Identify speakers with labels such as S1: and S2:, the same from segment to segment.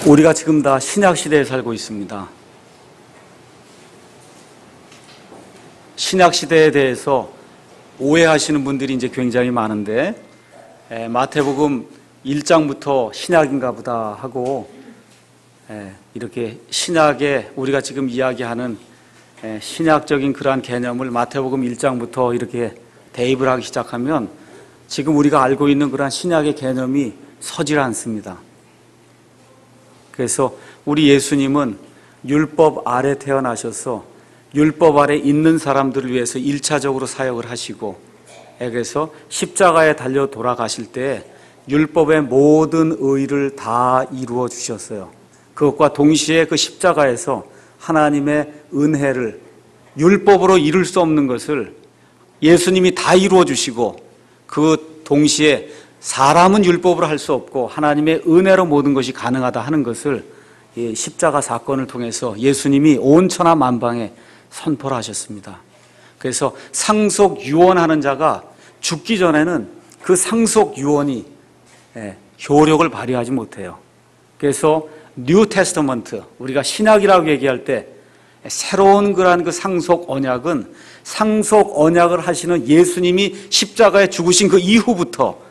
S1: 우리가 지금 다 신약시대에 살고 있습니다. 신약시대에 대해서 오해하시는 분들이 이제 굉장히 많은데, 마태복음 1장부터 신약인가 보다 하고, 이렇게 신약에 우리가 지금 이야기하는 신약적인 그러한 개념을 마태복음 1장부터 이렇게 대입을 하기 시작하면 지금 우리가 알고 있는 그러한 신약의 개념이 서질 않습니다. 그래서 우리 예수님은 율법 아래 태어나셔서 율법 아래 있는 사람들을 위해서 1차적으로 사역을 하시고, 그래서 십자가에 달려 돌아가실 때 율법의 모든 의를 다 이루어 주셨어요. 그것과 동시에 그 십자가에서 하나님의 은혜를, 율법으로 이룰 수 없는 것을 예수님이 다 이루어 주시고, 그 동시에 사람은 율법으로 할 수 없고 하나님의 은혜로 모든 것이 가능하다 하는 것을 십자가 사건을 통해서 예수님이 온 천하 만방에 선포를 하셨습니다. 그래서 상속 유언하는 자가 죽기 전에는 그 상속 유언이 효력을 발휘하지 못해요. 그래서 뉴 테스터먼트, 우리가 신약이라고 얘기할 때 새로운 그러한 그 상속 언약은 상속 언약을 하시는 예수님이 십자가에 죽으신 그 이후부터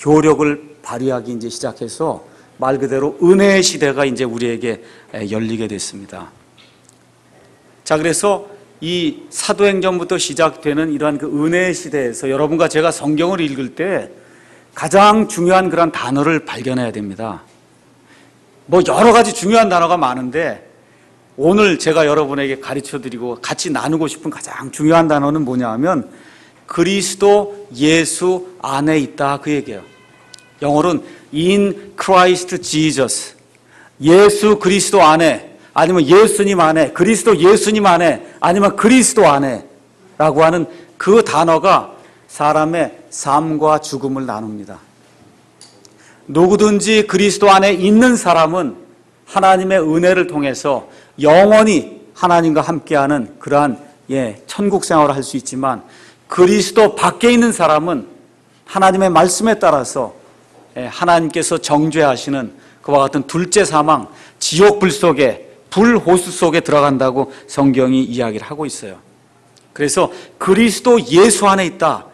S1: 효력을 발휘하기 이제 시작해서 말 그대로 은혜의 시대가 이제 우리에게 열리게 됐습니다. 자, 그래서 이 사도행전부터 시작되는 이러한 그 은혜의 시대에서 여러분과 제가 성경을 읽을 때 가장 중요한 그런 단어를 발견해야 됩니다. 뭐 여러 가지 중요한 단어가 많은데 오늘 제가 여러분에게 가르쳐 드리고 같이 나누고 싶은 가장 중요한 단어는 뭐냐 하면 그리스도 예수 안에 있다, 그 얘기예요. 영어로는 in Christ Jesus, 예수 그리스도 안에, 아니면 예수님 안에, 그리스도 예수님 안에, 아니면 그리스도 안에 라고 하는 그 단어가 사람의 삶과 죽음을 나눕니다. 누구든지 그리스도 안에 있는 사람은 하나님의 은혜를 통해서 영원히 하나님과 함께하는 그러한 천국 생활을 할 수 있지만, 그리스도 밖에 있는 사람은 하나님의 말씀에 따라서 하나님께서 정죄하시는 그와 같은 둘째 사망, 지옥불 속에, 불호수 속에 들어간다고 성경이 이야기를 하고 있어요. 그래서 그리스도 예수 안에 있다,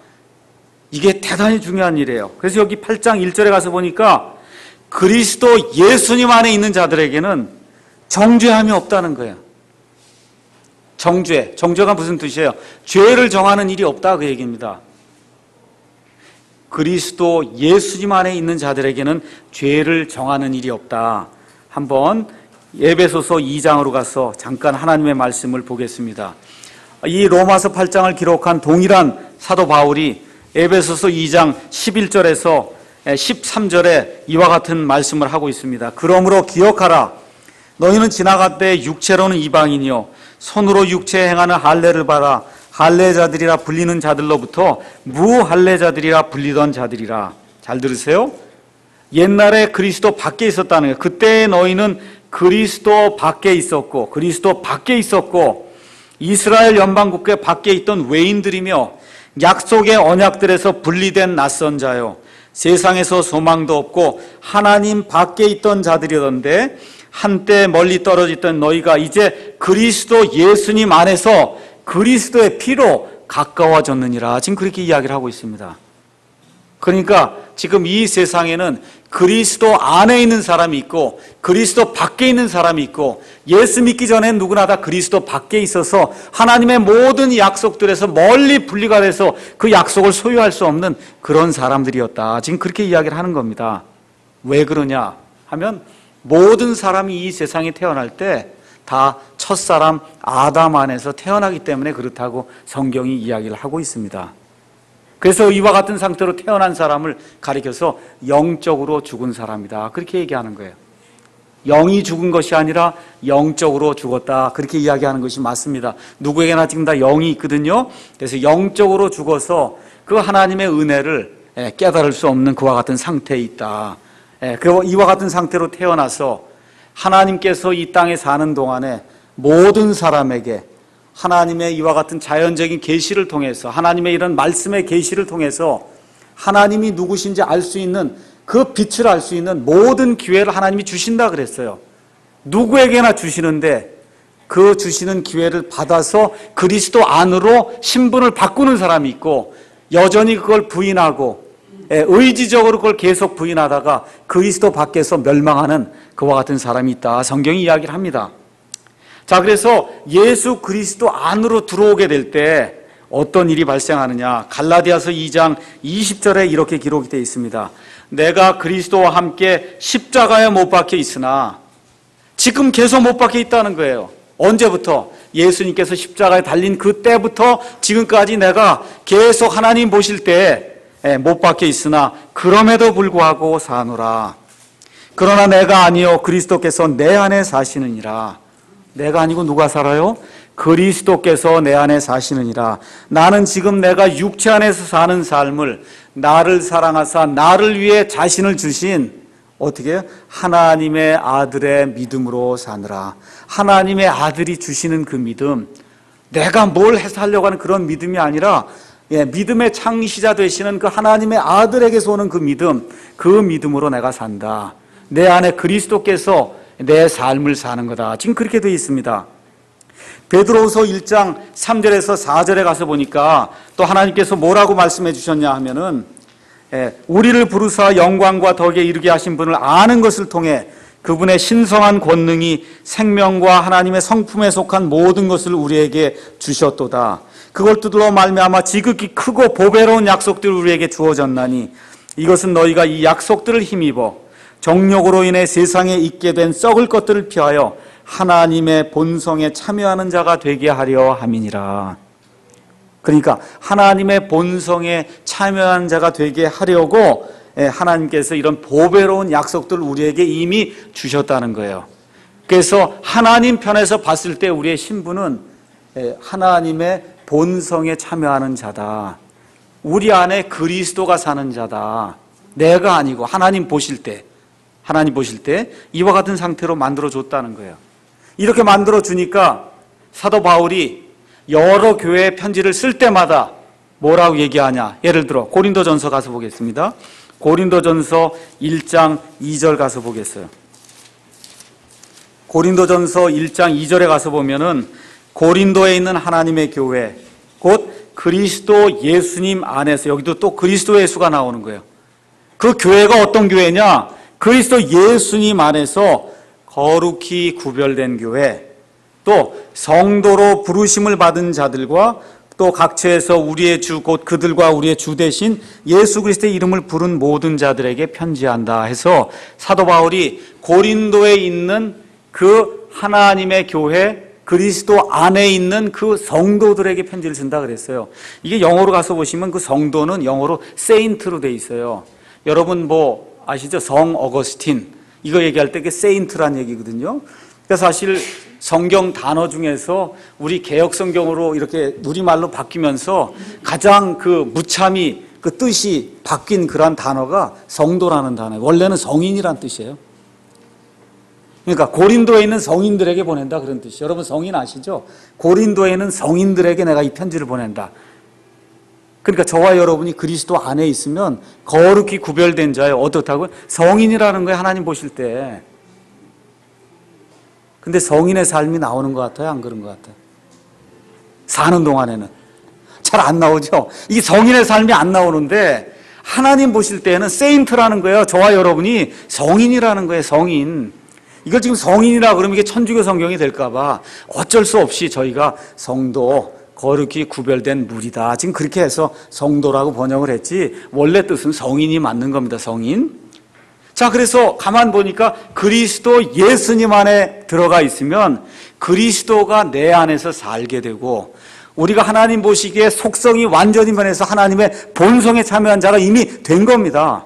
S1: 이게 대단히 중요한 일이에요. 그래서 여기 8장 1절에 가서 보니까 그리스도 예수님 안에 있는 자들에게는 정죄함이 없다는 거예요. 정죄가 무슨 뜻이에요? 죄를 정하는 일이 없다, 그 얘기입니다. 그리스도 예수님 안에 있는 자들에게는 죄를 정하는 일이 없다. 한번 에베소서 2장으로 가서 잠깐 하나님의 말씀을 보겠습니다. 이 로마서 8장을 기록한 동일한 사도 바울이 에베소서 2장 11절에서 13절에 이와 같은 말씀을 하고 있습니다. 그러므로 기억하라. 너희는 지나갔되 육체로는 이방인이요 손으로 육체에 행하는 할례를 봐라. 할례자들이라 불리는 자들로부터 무할례자들이라 불리던 자들이라. 잘 들으세요. 옛날에 그리스도 밖에 있었다는 거예요. 그때 너희는 그리스도 밖에 있었고, 이스라엘 연방국가 밖에 있던 외인들이며 약속의 언약들에서 분리된 낯선 자요, 세상에서 소망도 없고 하나님 밖에 있던 자들이던데 한때 멀리 떨어져 있던 너희가 이제 그리스도 예수님 안에서 그리스도의 피로 가까워졌느니라. 지금 그렇게 이야기를 하고 있습니다. 그러니까 지금 이 세상에는 그리스도 안에 있는 사람이 있고 그리스도 밖에 있는 사람이 있고, 예수 믿기 전에 누구나 다 그리스도 밖에 있어서 하나님의 모든 약속들에서 멀리 분리가 돼서 그 약속을 소유할 수 없는 그런 사람들이었다. 지금 그렇게 이야기를 하는 겁니다. 왜 그러냐 하면 모든 사람이 이 세상에 태어날 때 다 첫사람 아담 안에서 태어나기 때문에 그렇다고 성경이 이야기를 하고 있습니다. 그래서 이와 같은 상태로 태어난 사람을 가리켜서 영적으로 죽은 사람이다, 그렇게 얘기하는 거예요. 영이 죽은 것이 아니라 영적으로 죽었다, 그렇게 이야기하는 것이 맞습니다. 누구에게나 지금 다 영이 있거든요. 그래서 영적으로 죽어서 그 하나님의 은혜를 깨달을 수 없는 그와 같은 상태에 있다. 이와 같은 상태로 태어나서 하나님께서 이 땅에 사는 동안에 모든 사람에게 하나님의 이와 같은 자연적인 계시를 통해서, 하나님의 이런 말씀의 계시를 통해서 하나님이 누구신지 알 수 있는 그 빛을 알 수 있는 모든 기회를 하나님이 주신다 그랬어요. 누구에게나 주시는데 그 주시는 기회를 받아서 그리스도 안으로 신분을 바꾸는 사람이 있고, 여전히 그걸 부인하고 의지적으로 그걸 계속 부인하다가 그리스도 밖에서 멸망하는 그와 같은 사람이 있다. 성경이 이야기를 합니다. 자, 그래서 예수 그리스도 안으로 들어오게 될 때 어떤 일이 발생하느냐. 갈라디아서 2장 20절에 이렇게 기록이 되어 있습니다. 내가 그리스도와 함께 십자가에 못 박혀 있으나, 지금 계속 못 박혀 있다는 거예요. 언제부터? 예수님께서 십자가에 달린 그때부터 지금까지 내가 계속 하나님 보실 때 못 박혀 있으나 그럼에도 불구하고 사노라. 그러나 내가 아니요 그리스도께서 내 안에 사시느니라. 내가 아니고 누가 살아요? 그리스도께서 내 안에 사시느니라. 나는 지금 내가 육체 안에서 사는 삶을 나를 사랑하사 나를 위해 자신을 주신, 어떻게 해요? 하나님의 아들의 믿음으로 사느라. 하나님의 아들이 주시는 그 믿음, 내가 뭘 해서 하려고 하는 그런 믿음이 아니라 믿음의 창시자 되시는 그 하나님의 아들에게서 오는 그 믿음, 그 믿음으로 내가 산다. 내 안에 그리스도께서 내 삶을 사는 거다. 지금 그렇게 되어 있습니다. 베드로후서 1장 3절에서 4절에 가서 보니까 또 하나님께서 뭐라고 말씀해 주셨냐 하면은, 우리를 부르사 영광과 덕에 이르게 하신 분을 아는 것을 통해 그분의 신성한 권능이 생명과 하나님의 성품에 속한 모든 것을 우리에게 주셨도다. 그걸 뜯으러 말미암아 지극히 크고 보배로운 약속들을 우리에게 주어졌나니 이것은 너희가 이 약속들을 힘입어 정욕으로 인해 세상에 있게 된 썩을 것들을 피하여 하나님의 본성에 참여하는 자가 되게 하려 함이니라. 그러니까 하나님의 본성에 참여한 자가 되게 하려고 하나님께서 이런 보배로운 약속들을 우리에게 이미 주셨다는 거예요. 그래서 하나님 편에서 봤을 때 우리의 신분은 하나님의 본성에 참여하는 자다. 우리 안에 그리스도가 사는 자다. 내가 아니고 하나님 보실 때 이와 같은 상태로 만들어줬다는 거예요. 이렇게 만들어주니까 사도 바울이 여러 교회의 편지를 쓸 때마다 뭐라고 얘기하냐. 예를 들어 고린도전서 가서 보겠습니다. 고린도전서 1장 2절 가서 보겠어요. 고린도전서 1장 2절에 가서 보면은 고린도에 있는 하나님의 교회, 곧 그리스도 예수님 안에서, 여기도 또 그리스도 예수가 나오는 거예요. 그 교회가 어떤 교회냐? 그리스도 예수님 안에서 거룩히 구별된 교회, 또 성도로 부르심을 받은 자들과 또 각처에서 우리의 주, 곧 그들과 우리의 주 대신 예수 그리스도의 이름을 부른 모든 자들에게 편지한다 해서 사도 바울이 고린도에 있는 그 하나님의 교회, 그리스도 안에 있는 그 성도들에게 편지를 쓴다 그랬어요. 이게 영어로 가서 보시면 그 성도는 영어로 세인트로 돼 있어요. 여러분 뭐 아시죠? 성 어거스틴, 이거 얘기할 때 그게 세인트란 얘기거든요. 그러니까 사실 성경 단어 중에서 우리 개역 성경으로 이렇게 우리말로 바뀌면서 가장 그 무참히 그 뜻이 바뀐 그런 단어가 성도라는 단어예요. 원래는 성인이란 뜻이에요. 그러니까 고린도에 있는 성인들에게 보낸다 그런 뜻이에요. 여러분 성인 아시죠? 고린도에 있는 성인들에게 내가 이 편지를 보낸다. 그러니까 저와 여러분이 그리스도 안에 있으면 거룩히 구별된 자예요. 어떻다고요? 성인이라는 거예요. 하나님 보실 때. 근데 성인의 삶이 나오는 것 같아요? 안 그런 것 같아요? 사는 동안에는 잘 안 나오죠? 이 성인의 삶이 안 나오는데 하나님 보실 때는 세인트라는 거예요. 저와 여러분이 성인이라는 거예요. 성인. 이걸 지금 성인이라 그러면 이게 천주교 성경이 될까 봐 어쩔 수 없이 저희가 성도, 거룩히 구별된 무리다. 지금 그렇게 해서 성도라고 번역을 했지 원래 뜻은 성인이 맞는 겁니다. 성인. 자, 그래서 가만 보니까 그리스도 예수님 안에 들어가 있으면 그리스도가 내 안에서 살게 되고 우리가 하나님 보시기에 속성이 완전히 변해서 하나님의 본성에 참여한 자가 이미 된 겁니다.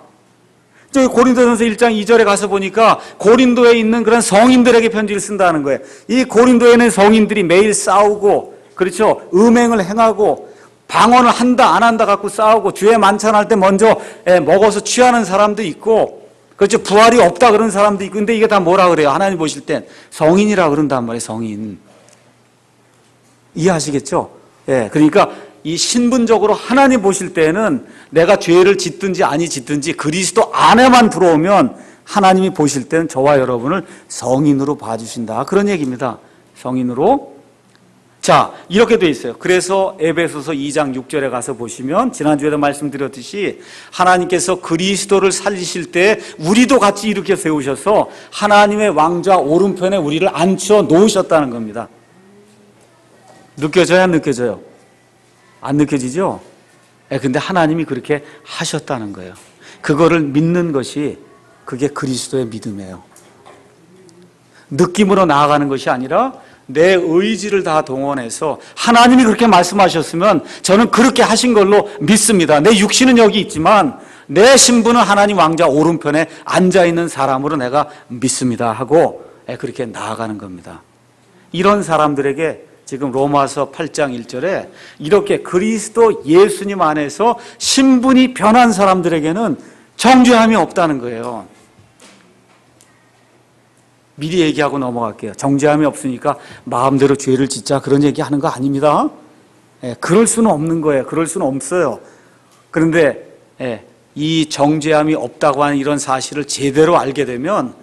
S1: 저기 고린도전서 1장 2절에 가서 보니까 고린도에 있는 그런 성인들에게 편지를 쓴다는 거예요. 이 고린도에 있는 성인들이 매일 싸우고, 그렇죠? 음행을 행하고 방언을 한다 안 한다 갖고 싸우고 주에 만찬할 때 먼저 먹어서 취하는 사람도 있고, 그렇죠? 부활이 없다 그런 사람도 있고. 근데 이게 다 뭐라 그래요? 하나님 보실 땐 성인이라 그런단 말이에요. 성인. 이해하시겠죠? 예, 그러니까 이 신분적으로 하나님 보실 때는 내가 죄를 짓든지 아니 짓든지 그리스도 안에만 들어오면 하나님이 보실 때는 저와 여러분을 성인으로 봐주신다. 그런 얘기입니다. 성인으로. 자, 이렇게 돼 있어요. 그래서 에베소서 2장 6절에 가서 보시면 지난주에도 말씀드렸듯이 하나님께서 그리스도를 살리실 때 우리도 같이 이렇게 세우셔서 하나님의 왕좌 오른편에 우리를 앉혀 놓으셨다는 겁니다. 느껴져요? 안 느껴져요? 안 느껴지죠? 근데 하나님이 그렇게 하셨다는 거예요. 그거를 믿는 것이 그게 그리스도의 믿음이에요. 느낌으로 나아가는 것이 아니라 내 의지를 다 동원해서 하나님이 그렇게 말씀하셨으면 저는 그렇게 하신 걸로 믿습니다. 내 육신은 여기 있지만 내 신분은 하나님 왕자 오른편에 앉아있는 사람으로 내가 믿습니다 하고 그렇게 나아가는 겁니다. 이런 사람들에게 지금 로마서 8장 1절에 이렇게 그리스도 예수님 안에서 신분이 변한 사람들에게는 정죄함이 없다는 거예요. 미리 얘기하고 넘어갈게요. 정죄함이 없으니까 마음대로 죄를 짓자 그런 얘기하는 거 아닙니다. 그럴 수는 없는 거예요. 그럴 수는 없어요. 그런데 이 정죄함이 없다고 하는 이런 사실을 제대로 알게 되면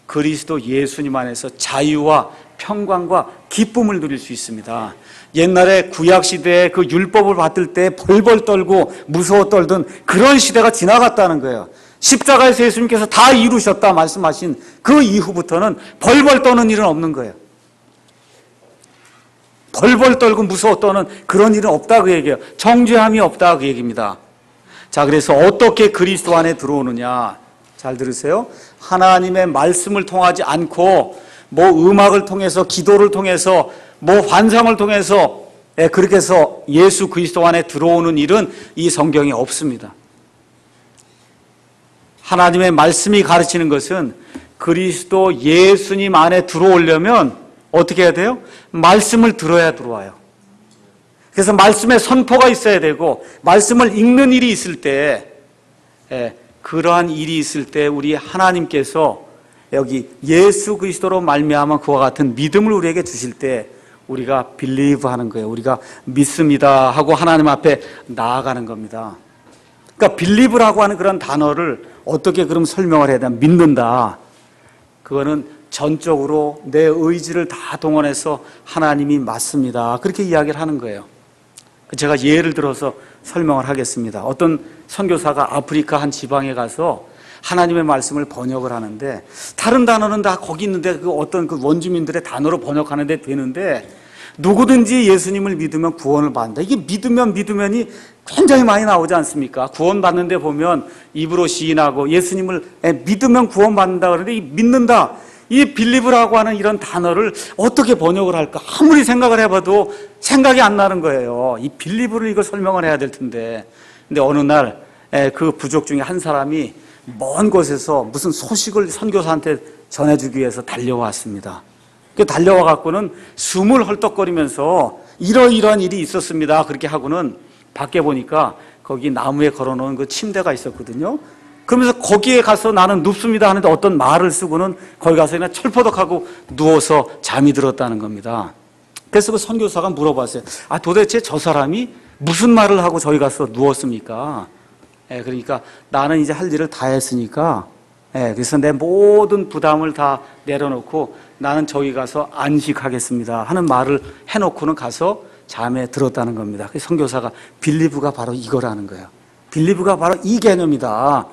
S1: 그리스도 예수님 안에서 자유와 평강과 기쁨을 누릴 수 있습니다. 옛날에 구약시대에 그 율법을 받을 때 벌벌 떨고 무서워 떨던 그런 시대가 지나갔다는 거예요. 십자가에서 예수님께서 다 이루셨다 말씀하신 그 이후부터는 벌벌 떠는 일은 없는 거예요. 벌벌 떨고 무서워 떠는 그런 일은 없다 그 얘기예요. 정죄함이 없다 그 얘기입니다. 자, 그래서 어떻게 그리스도 안에 들어오느냐. 잘 들으세요. 하나님의 말씀을 통하지 않고 뭐 음악을 통해서 기도를 통해서 뭐 환상을 통해서 그렇게 해서 예수 그리스도 안에 들어오는 일은 이 성경에 없습니다. 하나님의 말씀이 가르치는 것은 그리스도 예수님 안에 들어오려면 어떻게 해야 돼요? 말씀을 들어야 들어와요. 그래서 말씀에 선포가 있어야 되고 말씀을 읽는 일이 있을 때 그러한 일이 있을 때 우리 하나님께서 여기 예수 그리스도로 말미암아 그와 같은 믿음을 우리에게 주실 때 우리가 believe 하는 거예요. 우리가 믿습니다 하고 하나님 앞에 나아가는 겁니다. 그러니까 believe라고 하는 그런 단어를 어떻게 그럼 설명을 해야 되나? 믿는다. 그거는 전적으로 내 의지를 다 동원해서 하나님이 맞습니다. 그렇게 이야기를 하는 거예요. 제가 예를 들어서 설명을 하겠습니다. 어떤 선교사가 아프리카 한 지방에 가서 하나님의 말씀을 번역을 하는데 다른 단어는 다 거기 있는데 그 어떤 그 원주민들의 단어로 번역하는데 되는데 누구든지 예수님을 믿으면 구원을 받는다. 이게 믿으면이 굉장히 많이 나오지 않습니까? 구원 받는데 보면 입으로 시인하고 예수님을 믿으면 구원 받는다 그러는데 이 믿는다. 이 빌리브라고 하는 이런 단어를 어떻게 번역을 할까? 아무리 생각을 해봐도 생각이 안 나는 거예요. 이 빌리브를 이걸 설명을 해야 될 텐데. 근데 어느 날 그 부족 중에 한 사람이 먼 곳에서 무슨 소식을 선교사한테 전해주기 위해서 달려왔습니다. 달려와 갖고는 숨을 헐떡거리면서 이러이러한 일이 있었습니다. 그렇게 하고는 밖에 보니까 거기 나무에 걸어놓은 그 침대가 있었거든요. 그러면서 거기에 가서 나는 눕습니다 하는데 어떤 말을 쓰고는 거기 가서 그냥 철퍼덕하고 누워서 잠이 들었다는 겁니다. 그래서 그 선교사가 물어봤어요. 도대체 저 사람이 무슨 말을 하고 저기 가서 누웠습니까? 그러니까 나는 이제 할 일을 다 했으니까 그래서 내 모든 부담을 다 내려놓고 나는 저기 가서 안식하겠습니다 하는 말을 해놓고는 가서 잠에 들었다는 겁니다. 선교사가 빌리브가 바로 이거라는 거예요. 빌리브가 바로 이 개념이다.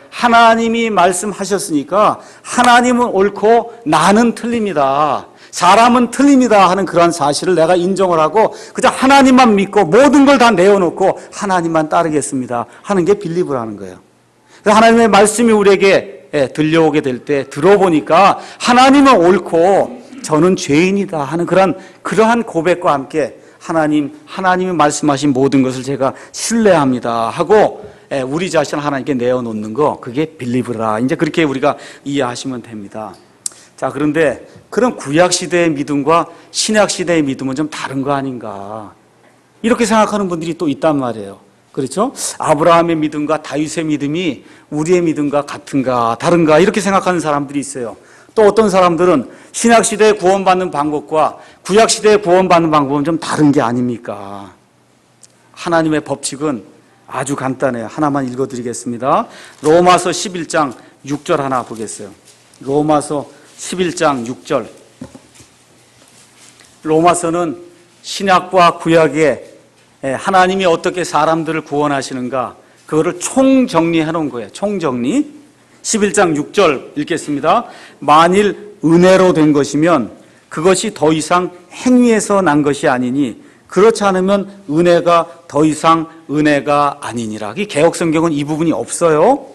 S1: 하나님이 말씀하셨으니까 하나님은 옳고 나는 틀립니다. 사람은 틀립니다 하는 그런 사실을 내가 인정을 하고 그저 하나님만 믿고 모든 걸 다 내어놓고 하나님만 따르겠습니다 하는 게 빌리브라는 거예요. 그래서 하나님의 말씀이 우리에게 들려오게 될 때 들어보니까 하나님은 옳고 저는 죄인이다 하는 그러한 고백과 함께 하나님이 말씀하신 모든 것을 제가 신뢰합니다 하고 우리 자신을 하나님께 내어놓는 거 그게 빌리브라. 이제 그렇게 우리가 이해하시면 됩니다. 자, 그런데 그런 구약시대의 믿음과 신약시대의 믿음은 좀 다른 거 아닌가 이렇게 생각하는 분들이 또 있단 말이에요. 그렇죠? 아브라함의 믿음과 다윗의 믿음이 우리의 믿음과 같은가 다른가 이렇게 생각하는 사람들이 있어요. 또 어떤 사람들은 신약시대에 구원받는 방법과 구약시대에 구원받는 방법은 좀 다른 게 아닙니까? 하나님의 법칙은 아주 간단해요. 하나만 읽어드리겠습니다. 로마서 11장 6절 하나 보겠어요. 로마서 11장 6절. 로마서는 신약과 구약에 하나님이 어떻게 사람들을 구원하시는가 그거를 총정리해 놓은 거예요. 총정리. 11장 6절 읽겠습니다. 만일 은혜로 된 것이면 그것이 더 이상 행위에서 난 것이 아니니 그렇지 않으면 은혜가 더 이상 은혜가 아니니라. 이 개역성경은 이 부분이 없어요.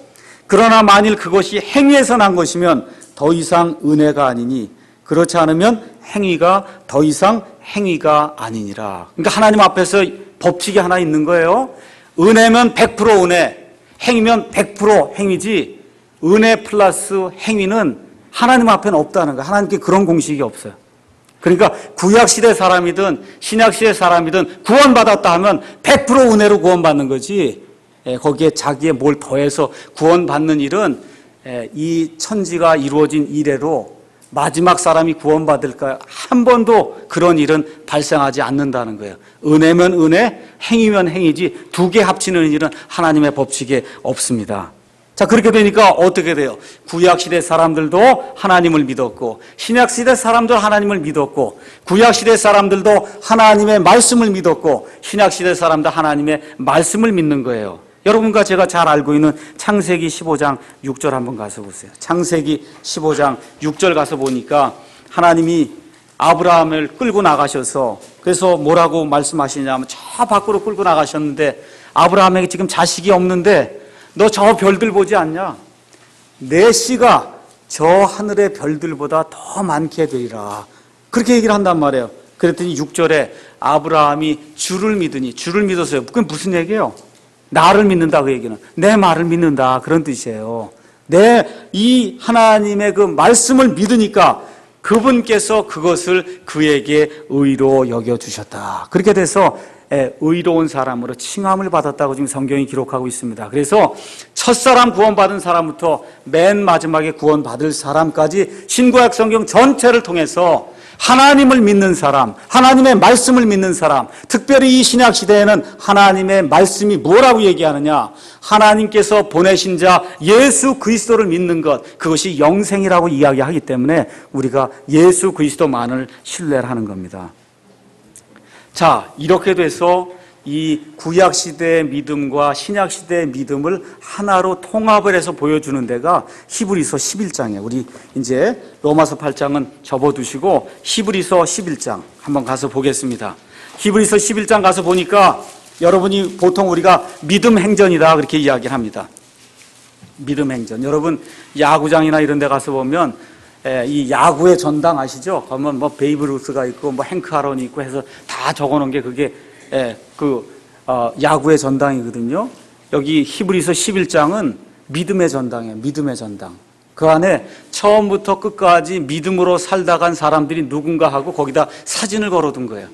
S1: 그러나 만일 그것이 행위에서 난 것이면 더 이상 은혜가 아니니 그렇지 않으면 행위가 더 이상 행위가 아니니라. 그러니까 하나님 앞에서 법칙이 하나 있는 거예요. 은혜면 100% 은혜, 행위면 100% 행위지 은혜 플러스 행위는 하나님 앞에는 없다는 거예요. 하나님께 그런 공식이 없어요. 그러니까 구약시대 사람이든 신약시대 사람이든 구원받았다 하면 100% 은혜로 구원받는 거지 거기에 자기의 뭘 더해서 구원받는 일은 이 천지가 이루어진 이래로 마지막 사람이 구원받을까 한 번도 그런 일은 발생하지 않는다는 거예요. 은혜면 은혜, 행위면 행위지 두 개 합치는 일은 하나님의 법칙에 없습니다. 자, 그렇게 되니까 어떻게 돼요? 구약시대 사람들도 하나님을 믿었고 신약시대 사람도 하나님을 믿었고 구약시대 사람들도 하나님의 말씀을 믿었고 신약시대 사람도 하나님의 말씀을 믿는 거예요. 여러분과 제가 잘 알고 있는 창세기 15장 6절 한번 가서 보세요. 창세기 15장 6절 가서 보니까 하나님이 아브라함을 끌고 나가셔서 그래서 뭐라고 말씀하시냐면 저 밖으로 끌고 나가셨는데 아브라함에게 지금 자식이 없는데 너 저 별들 보지 않냐? 내 씨가 저 하늘의 별들보다 더 많게 되리라. 그렇게 얘기를 한단 말이에요. 그랬더니 6절에 아브라함이 주를 믿으니 주를 믿었어요. 그건 무슨 얘기예요? 나를 믿는다 그 얘기는. 내 말을 믿는다 그런 뜻이에요. 이 하나님의 그 말씀을 믿으니까 그분께서 그것을 그에게 의로 여겨주셨다. 그렇게 돼서 의로운 사람으로 칭함을 받았다고 지금 성경이 기록하고 있습니다. 그래서 첫사람 구원받은 사람부터 맨 마지막에 구원받을 사람까지 신구약 성경 전체를 통해서 하나님을 믿는 사람, 하나님의 말씀을 믿는 사람, 특별히 이 신약 시대에는 하나님의 말씀이 뭐라고 얘기하느냐? 하나님께서 보내신 자 예수 그리스도를 믿는 것, 그것이 영생이라고 이야기하기 때문에 우리가 예수 그리스도만을 신뢰를 하는 겁니다. 자, 이렇게 돼서 이 구약 시대의 믿음과 신약 시대의 믿음을 하나로 통합을 해서 보여주는 데가 히브리서 11장이에요. 우리 이제 로마서 8장은 접어두시고 히브리서 11장 한번 가서 보겠습니다. 히브리서 11장 가서 보니까 여러분이 보통 우리가 믿음 행전이다 그렇게 이야기를 합니다. 믿음 행전. 여러분 야구장이나 이런 데 가서 보면 이 야구의 전당 아시죠? 가면 뭐 베이브 루스가 있고 뭐 행크 아론이 있고 해서 다 적어놓은 게 그게 야구의 전당이거든요. 여기 히브리서 11장은 믿음의 전당이에요. 믿음의 전당. 그 안에 처음부터 끝까지 믿음으로 살다 간 사람들이 누군가 하고 거기다 사진을 걸어둔 거예요.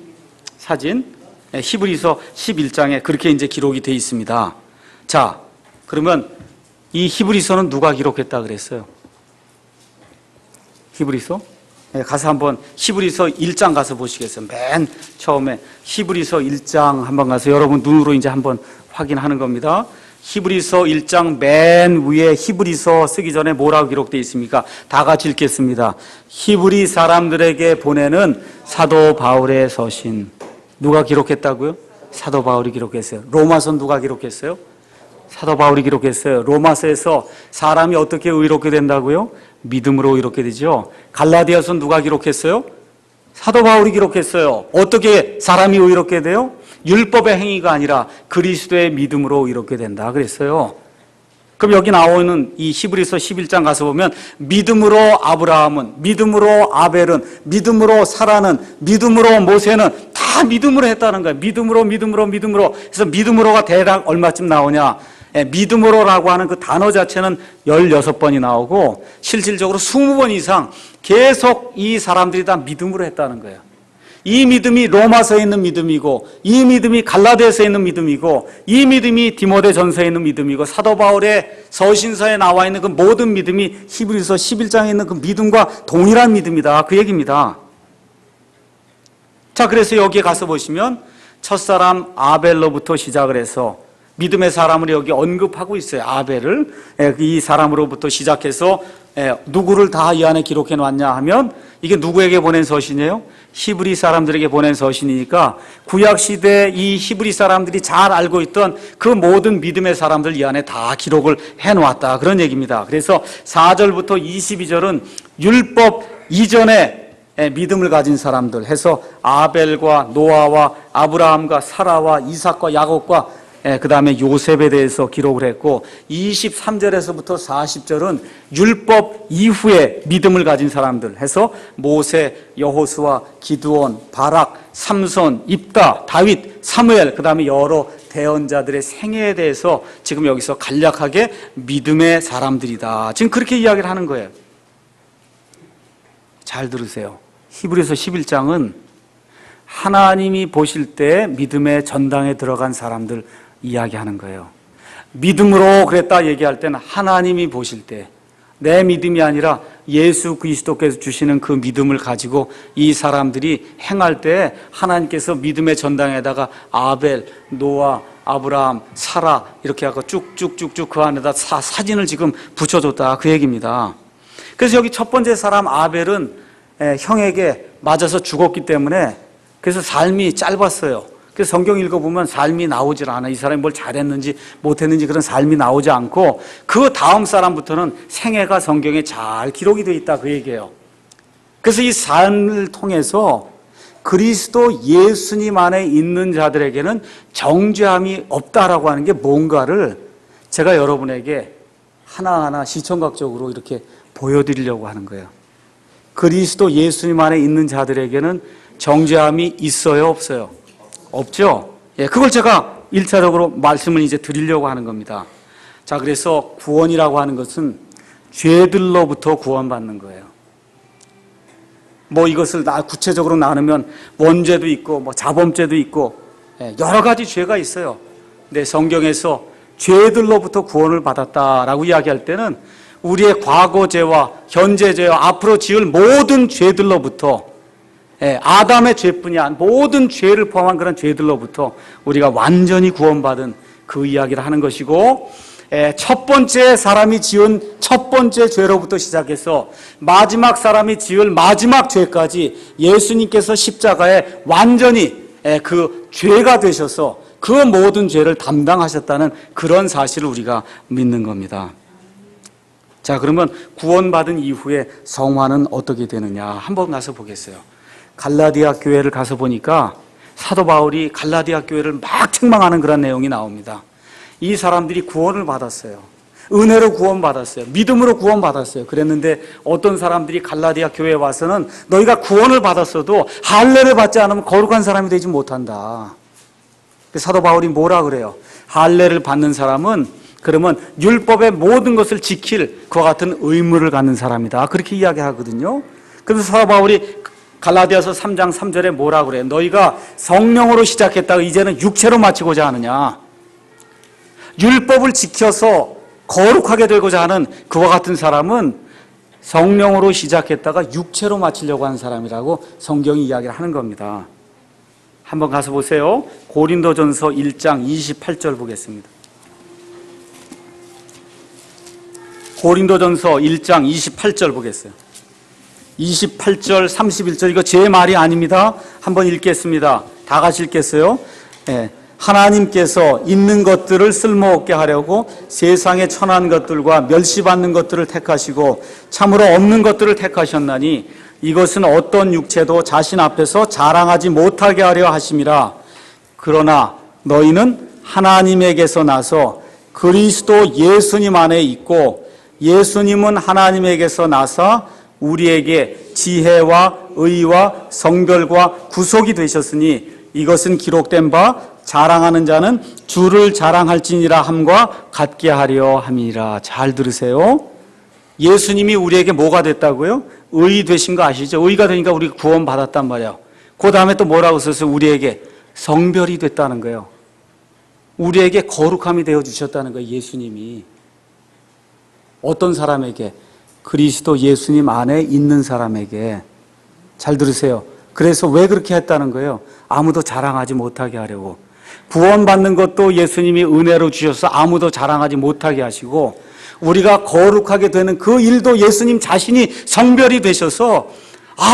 S1: 사진. 히브리서 11장에 그렇게 이제 기록이 돼 있습니다. 자, 그러면 이 히브리서는 누가 기록했다 그랬어요? 히브리서? 가서 한번 히브리서 1장 가서 보시겠어요? 맨 처음에 히브리서 1장 한번 가서 여러분 눈으로 이제 한번 확인하는 겁니다. 히브리서 1장 맨 위에 히브리서 쓰기 전에 뭐라고 기록되어 있습니까? 다 같이 읽겠습니다. 히브리 사람들에게 보내는 사도 바울의 서신. 누가 기록했다고요? 사도 바울이 기록했어요. 로마서는 누가 기록했어요? 사도 바울이 기록했어요. 로마서에서 사람이 어떻게 의롭게 된다고요? 믿음으로 의롭게 되죠. 갈라디아서는 누가 기록했어요? 사도 바울이 기록했어요. 어떻게 사람이 의롭게 돼요? 율법의 행위가 아니라 그리스도의 믿음으로 의롭게 된다 그랬어요. 그럼 여기 나오는 이 히브리서 11장 가서 보면 믿음으로 아브라함은, 믿음으로 아벨은, 믿음으로 사라는, 믿음으로 모세는 다 믿음으로 했다는 거예요. 믿음으로. 그래서 믿음으로가 대략 얼마쯤 나오냐? 믿음으로라고 하는 그 단어 자체는 16번이 나오고 실질적으로 20번 이상 계속 이 사람들이 다 믿음으로 했다는 거예요. 이 믿음이 로마서에 있는 믿음이고 이 믿음이 갈라디아서에 있는 믿음이고 이 믿음이 디모데전서에 있는 믿음이고 사도 바울의 서신서에 나와 있는 그 모든 믿음이 히브리서 11장에 있는 그 믿음과 동일한 믿음이다 그 얘기입니다. 자, 그래서 여기에 가서 보시면 첫사람 아벨로부터 시작을 해서 믿음의 사람을 여기 언급하고 있어요. 아벨을. 이 사람으로부터 시작해서 누구를 다 이 안에 기록해 놨냐 하면 이게 누구에게 보낸 서신이에요? 히브리 사람들에게 보낸 서신이니까 구약시대 이 히브리 사람들이 잘 알고 있던 그 모든 믿음의 사람들 이 안에 다 기록을 해놓았다. 그런 얘기입니다. 그래서 4절부터 22절은 율법 이전에 믿음을 가진 사람들 해서 아벨과 노아와 아브라함과 사라와 이삭과 야곱과 그 다음에 요셉에 대해서 기록을 했고 23절에서부터 40절은 율법 이후에 믿음을 가진 사람들 해서 모세, 여호수아, 기드온, 바락, 삼손, 입다, 다윗, 사무엘 그 다음에 여러 대언자들의 생애에 대해서 지금 여기서 간략하게 믿음의 사람들이다. 지금 그렇게 이야기를 하는 거예요. 잘 들으세요. 히브리서 11장은 하나님이 보실 때 믿음의 전당에 들어간 사람들 이야기하는 거예요. 믿음으로 그랬다 얘기할 때는 하나님이 보실 때 내 믿음이 아니라 예수 그리스도께서 주시는 그 믿음을 가지고 이 사람들이 행할 때 하나님께서 믿음의 전당에다가 아벨, 노아, 아브라함, 사라 이렇게 하고 쭉쭉쭉쭉 그 안에다 사진을 지금 붙여줬다 그 얘기입니다. 그래서 여기 첫 번째 사람 아벨은 형에게 맞아서 죽었기 때문에 그래서 삶이 짧았어요. 그래서 성경 읽어보면 삶이 나오질 않아. 이 사람이 뭘 잘했는지 못했는지 그런 삶이 나오지 않고 그 다음 사람부터는 생애가 성경에 잘 기록이 되어 있다 그 얘기예요. 그래서 이 삶을 통해서 그리스도 예수님 안에 있는 자들에게는 정죄함이 없다라고 하는 게 뭔가를 제가 여러분에게 하나하나 시청각적으로 이렇게 보여드리려고 하는 거예요. 그리스도 예수님 안에 있는 자들에게는 정죄함이 있어요, 없어요? 없죠? 그걸 제가 1차적으로 말씀을 이제 드리려고 하는 겁니다. 자, 그래서 구원이라고 하는 것은 죄들로부터 구원받는 거예요. 뭐 이것을 구체적으로 나누면 원죄도 있고, 뭐 자범죄도 있고, 여러 가지 죄가 있어요. 근데 성경에서 죄들로부터 구원을 받았다라고 이야기할 때는 우리의 과거 죄와 현재 죄와 앞으로 지을 모든 죄들로부터 아담의 죄뿐이 아니라 모든 죄를 포함한 그런 죄들로부터 우리가 완전히 구원받은 그 이야기를 하는 것이고 첫 번째 사람이 지은 첫 번째 죄로부터 시작해서 마지막 사람이 지을 마지막 죄까지 예수님께서 십자가에 완전히 그 죄가 되셔서 그 모든 죄를 담당하셨다는 그런 사실을 우리가 믿는 겁니다. 자, 그러면 구원받은 이후에 성화는 어떻게 되느냐 한번 가서 보겠어요. 갈라디아 교회를 가서 보니까 사도 바울이 갈라디아 교회를 막 책망하는 그런 내용이 나옵니다. 이 사람들이 구원을 받았어요. 은혜로 구원받았어요. 믿음으로 구원받았어요. 그랬는데 어떤 사람들이 갈라디아 교회에 와서는 너희가 구원을 받았어도 할례를 받지 않으면 거룩한 사람이 되지 못한다. 사도 바울이 뭐라 그래요? 할례를 받는 사람은 그러면 율법의 모든 것을 지킬 그와 같은 의무를 갖는 사람이다. 그렇게 이야기하거든요. 그래서 사도 바울이 갈라디아서 3장 3절에 뭐라 그래요? 너희가 성령으로 시작했다가 이제는 육체로 마치고자 하느냐? 율법을 지켜서 거룩하게 되고자 하는 그와 같은 사람은 성령으로 시작했다가 육체로 마치려고 하는 사람이라고 성경이 이야기를 하는 겁니다. 한번 가서 보세요. 고린도전서 1장 28절 보겠습니다. 고린도전서 1장 28절 보겠어요. 28절, 31절 이거 제 말이 아닙니다. 한번 읽겠습니다. 다 같이 읽겠어요. 하나님께서 있는 것들을 쓸모없게 하려고 세상에 천한 것들과 멸시받는 것들을 택하시고 참으로 없는 것들을 택하셨나니 이것은 어떤 육체도 자신 앞에서 자랑하지 못하게 하려 하심이라. 그러나 너희는 하나님에게서 나서 그리스도 예수님 안에 있고 예수님은 하나님에게서 나서 우리에게 지혜와 의와 성별과 구속이 되셨으니 이것은 기록된 바 자랑하는 자는 주를 자랑할지니라 함과 같게 하려 함이라. 잘 들으세요. 예수님이 우리에게 뭐가 됐다고요? 의 되신 거 아시죠? 의가 되니까 우리가 구원받았단 말이에요. 그 다음에 또 뭐라고 썼어요? 우리에게 성별이 됐다는 거예요. 우리에게 거룩함이 되어주셨다는 거예요. 예수님이. 어떤 사람에게? 그리스도 예수님 안에 있는 사람에게. 잘 들으세요. 그래서 왜 그렇게 했다는 거예요? 아무도 자랑하지 못하게 하려고. 구원받는 것도 예수님이 은혜로 주셔서 아무도 자랑하지 못하게 하시고, 우리가 거룩하게 되는 그 일도 예수님 자신이 성별이 되셔서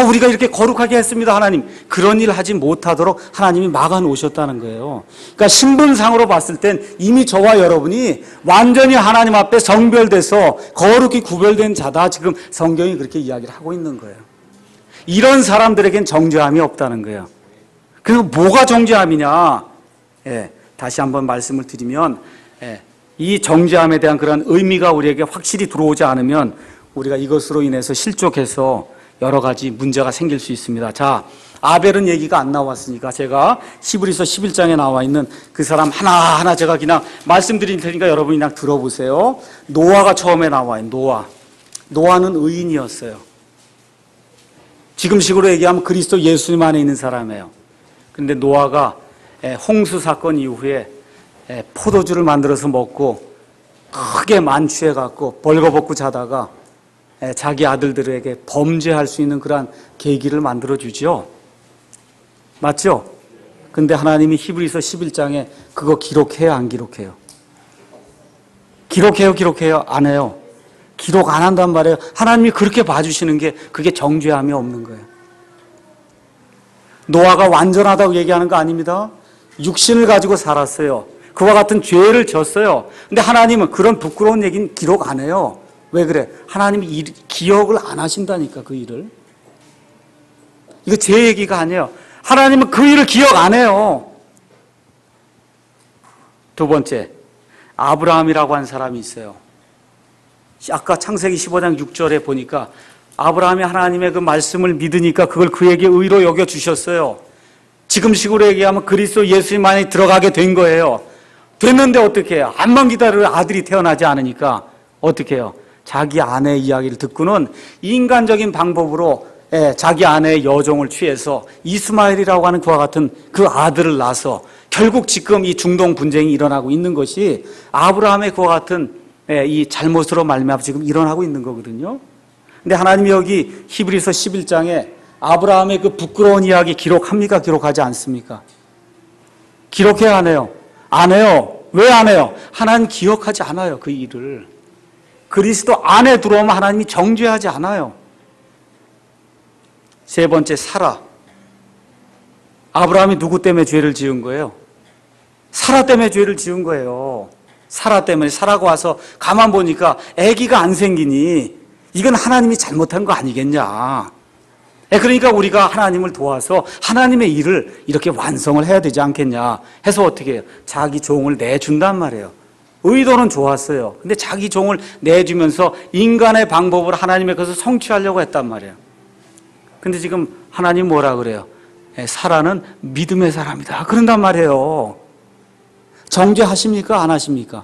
S1: 우리가 이렇게 거룩하게 했습니다 하나님, 그런 일 하지 못하도록 하나님이 막아놓으셨다는 거예요. 그러니까 신분상으로 봤을 땐 이미 저와 여러분이 완전히 하나님 앞에 성별돼서 거룩히 구별된 자다, 지금 성경이 그렇게 이야기를 하고 있는 거예요. 이런 사람들에겐 정죄함이 없다는 거예요. 그럼 뭐가 정죄함이냐? 다시 한번 말씀을 드리면, 이 정죄함에 대한 그런 의미가 우리에게 확실히 들어오지 않으면 우리가 이것으로 인해서 실족해서 여러 가지 문제가 생길 수 있습니다. 자, 아벨은 얘기가 안 나왔으니까 제가 히브리서 11장에 나와 있는 그 사람 하나하나 제가 그냥 말씀드릴 테니까 여러분이 그냥 들어보세요. 노아가 처음에 나와요. 노아는 의인이었어요. 지금식으로 얘기하면 그리스도 예수님 안에 있는 사람이에요. 그런데 노아가 홍수 사건 이후에 포도주를 만들어서 먹고 크게 만취해갖고 벌거벗고 자다가 자기 아들들에게 범죄할 수 있는 그러한 계기를 만들어주죠. 맞죠? 근데 하나님이 히브리서 11장에 그거 기록해요, 안 기록해요? 기록해요? 안 해요? 기록 안 한단 말이에요. 하나님이 그렇게 봐주시는 게 그게 정죄함이 없는 거예요. 노아가 완전하다고 얘기하는 거 아닙니다. 육신을 가지고 살았어요. 그와 같은 죄를 졌어요. 근데 하나님은 그런 부끄러운 얘기는 기록 안 해요. 왜 그래? 하나님이 기억을 안 하신다니까, 그 일을. 이거 제 얘기가 아니에요. 하나님은 그 일을 기억 안 해요. 두 번째, 아브라함이라고 한 사람이 있어요. 아까 창세기 15장 6절에 보니까 아브라함이 하나님의 그 말씀을 믿으니까 그걸 그에게 의로 여겨주셨어요. 지금식으로 얘기하면 그리스도 예수님 안에 들어가게 된 거예요. 됐는데 어떻게 해요? 암만 기다려도 아들이 태어나지 않으니까 어떻게 해요? 자기 아내의 이야기를 듣고는 인간적인 방법으로 자기 아내의 여종을 취해서 이스마엘이라고 하는 그와 같은 그 아들을 낳아서 결국 지금 이 중동 분쟁이 일어나고 있는 것이 아브라함의 그와 같은 이 잘못으로 말미암아 지금 일어나고 있는 거거든요. 근데 하나님이 여기 히브리서 11장에 아브라함의 그 부끄러운 이야기 기록합니까? 기록하지 않습니까? 기록해야 안 해요? 안 해요. 왜 안 해요? 하나님 기억하지 않아요, 그 일을. 그리스도 안에 들어오면 하나님이 정죄하지 않아요. 세 번째, 사라. 아브라함이 누구 때문에 죄를 지은 거예요? 사라 때문에 죄를 지은 거예요. 사라 때문에. 사라가 와서 가만 보니까 아기가 안 생기니 이건 하나님이 잘못한 거 아니겠냐. 그러니까 우리가 하나님을 도와서 하나님의 일을 이렇게 완성을 해야 되지 않겠냐 해서 어떻게 해요? 자기 종을 내준단 말이에요. 의도는 좋았어요. 근데 자기 종을 내주면서 인간의 방법으로 하나님의 것을 성취하려고 했단 말이에요. 근데 지금 하나님 뭐라 그래요? 사라는 믿음의 사람이다, 그런단 말이에요. 정죄하십니까? 안 하십니까?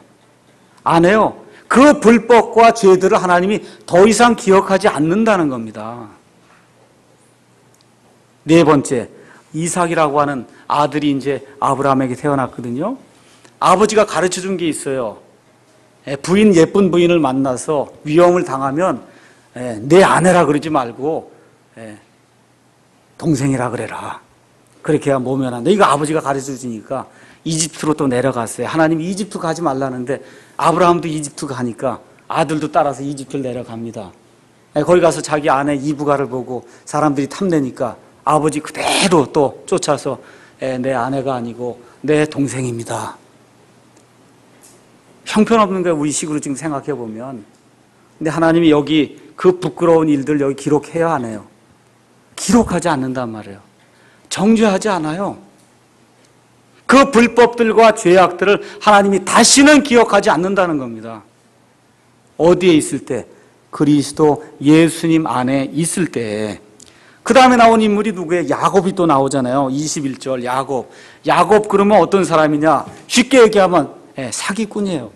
S1: 안 해요. 그 불법과 죄들을 하나님이 더 이상 기억하지 않는다는 겁니다. 네 번째, 이삭이라고 하는 아들이 이제 아브라함에게 태어났거든요. 아버지가 가르쳐 준 게 있어요. 예쁜 부인을 만나서 위험을 당하면 내 아내라 그러지 말고 동생이라 그래라. 그렇게 해야 모면한다. 이거 아버지가 가르쳐 주니까 이집트로 또 내려갔어요. 하나님이 이집트 가지 말라는데 아브라함도 이집트 가니까 아들도 따라서 이집트를 내려갑니다. 거기 가서 자기 아내 이브가를 보고 사람들이 탐내니까 아버지 그대로 또 쫓아서 내 아내가 아니고 내 동생입니다. 형편없는 거예요, 우리 식으로 지금 생각해 보면. 근데 하나님이 여기 그 부끄러운 일들 여기 기록해야 하네요. 기록하지 않는단 말이에요. 정죄하지 않아요. 그 불법들과 죄악들을 하나님이 다시는 기억하지 않는다는 겁니다. 어디에 있을 때? 그리스도 예수님 안에 있을 때. 그 다음에 나온 인물이 누구예요? 야곱이 또 나오잖아요. 21절 야곱. 야곱 그러면 어떤 사람이냐? 쉽게 얘기하면 사기꾼이에요.